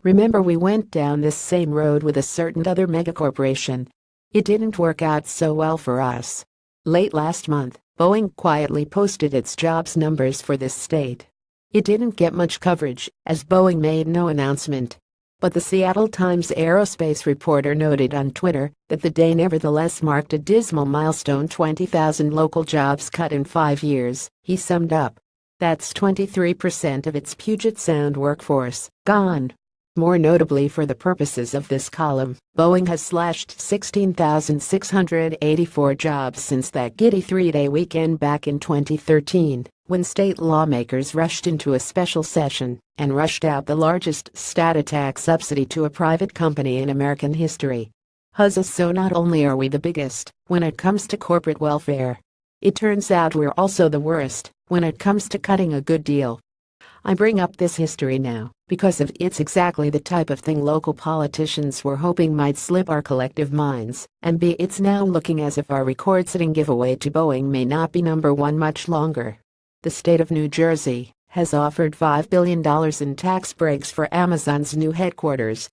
Remember we went down this same road with a certain other megacorporation. It didn't work out so well for us. Late last month, Boeing quietly posted its jobs numbers for this state. It didn't get much coverage, as Boeing made no announcement. But the Seattle Times aerospace reporter noted on Twitter that the day nevertheless marked a dismal milestone: 20,000 local jobs cut in 5 years, he summed up. That's 23% of its Puget Sound workforce gone. More notably, for the purposes of this column, Boeing has slashed 16,684 jobs since that giddy 3-day weekend back in 2013, when state lawmakers rushed into a special session and rushed out the largest stat tax subsidy to a private company in American history. Huzzah! So not only are we the biggest when it comes to corporate welfare, it turns out we're also the worst when it comes to cutting a good deal. I bring up this history now because it's exactly the type of thing local politicians were hoping might slip our collective minds, and it's now looking as if our record-setting giveaway to Boeing may not be number one much longer. The state of New Jersey has offered $5 billion in tax breaks for Amazon's new headquarters.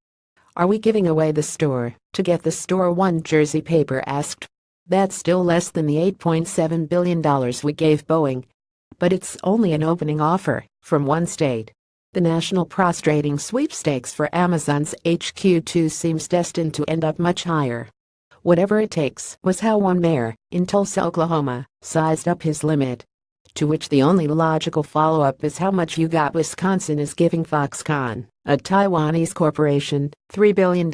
Are we giving away the store to get the store? One Jersey paper asked. That's still less than the $8.7 billion we gave Boeing. But it's only an opening offer from one state. The national prostrating sweepstakes for Amazon's HQ2 seems destined to end up much higher. Whatever it takes was how one mayor in Tulsa, Oklahoma, sized up his limit. To which the only logical follow-up is how much you got. Wisconsin is giving Foxconn, a Taiwanese corporation, $3 billion,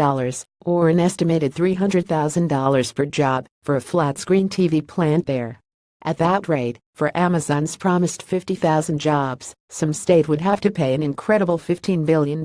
or an estimated $300,000 per job, for a flat-screen TV plant there. At that rate, for Amazon's promised 50,000 jobs, some state would have to pay an incredible $15 billion.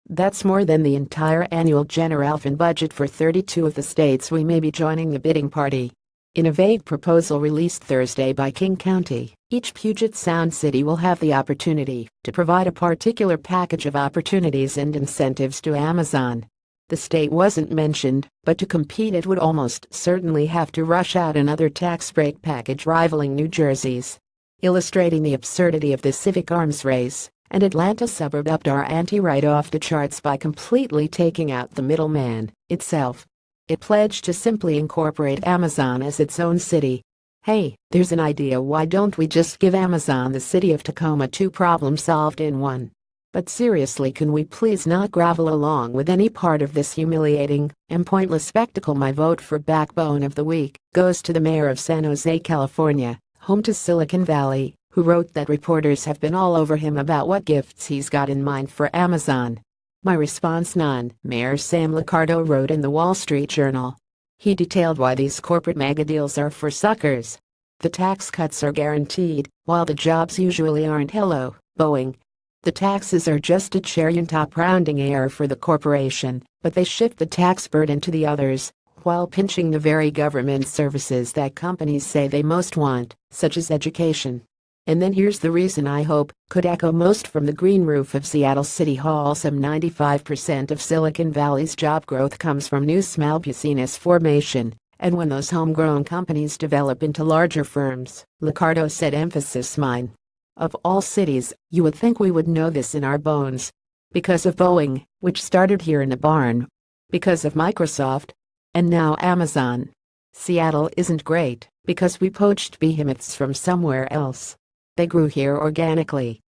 That's more than the entire annual general fund budget for 32 of the states we may be joining the bidding party. In a vague proposal released Thursday by King County, each Puget Sound city will have the opportunity to provide a particular package of opportunities and incentives to Amazon. The state wasn't mentioned, but to compete it would almost certainly have to rush out another tax break package rivaling New Jersey's. Illustrating the absurdity of this civic arms race, an Atlanta suburb upped our ante right off the charts by completely taking out the middleman itself. It pledged to simply incorporate Amazon as its own city. Hey, there's an idea. Why don't we just give Amazon the city of Tacoma? 2 problems solved in one. But seriously, can we please not grovel along with any part of this humiliating and pointless spectacle? My vote for Backbone of the Week goes to the mayor of San Jose, California, home to Silicon Valley, who wrote that reporters have been all over him about what gifts he's got in mind for Amazon. My response: none. Mayor Sam Liccardo wrote in the Wall Street Journal. He detailed why these corporate megadeals are for suckers. The tax cuts are guaranteed, while the jobs usually aren't. Hello, Boeing. The taxes are just a cherry on top rounding error for the corporation, but they shift the tax burden to the others, while pinching the very government services that companies say they most want, such as education. And then here's the reason I hope could echo most from the green roof of Seattle City Hall. Some 95% of Silicon Valley's job growth comes from new small business formation, and when those homegrown companies develop into larger firms, Liccardo said, emphasis mine. Of all cities, you would think we would know this in our bones. Because of Boeing, which started here in a barn. Because of Microsoft. And now Amazon. Seattle isn't great, because we poached behemoths from somewhere else. They grew here organically.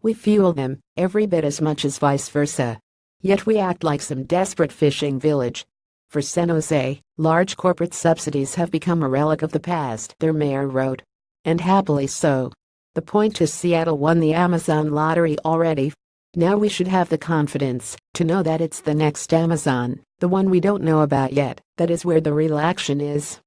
We fuel them, every bit as much as vice versa. Yet we act like some desperate fishing village. For San Jose, large corporate subsidies have become a relic of the past, their mayor wrote. And happily so. The point is, Seattle won the Amazon lottery already. Now we should have the confidence to know that it's the next Amazon, the one we don't know about yet, that is where the real action is.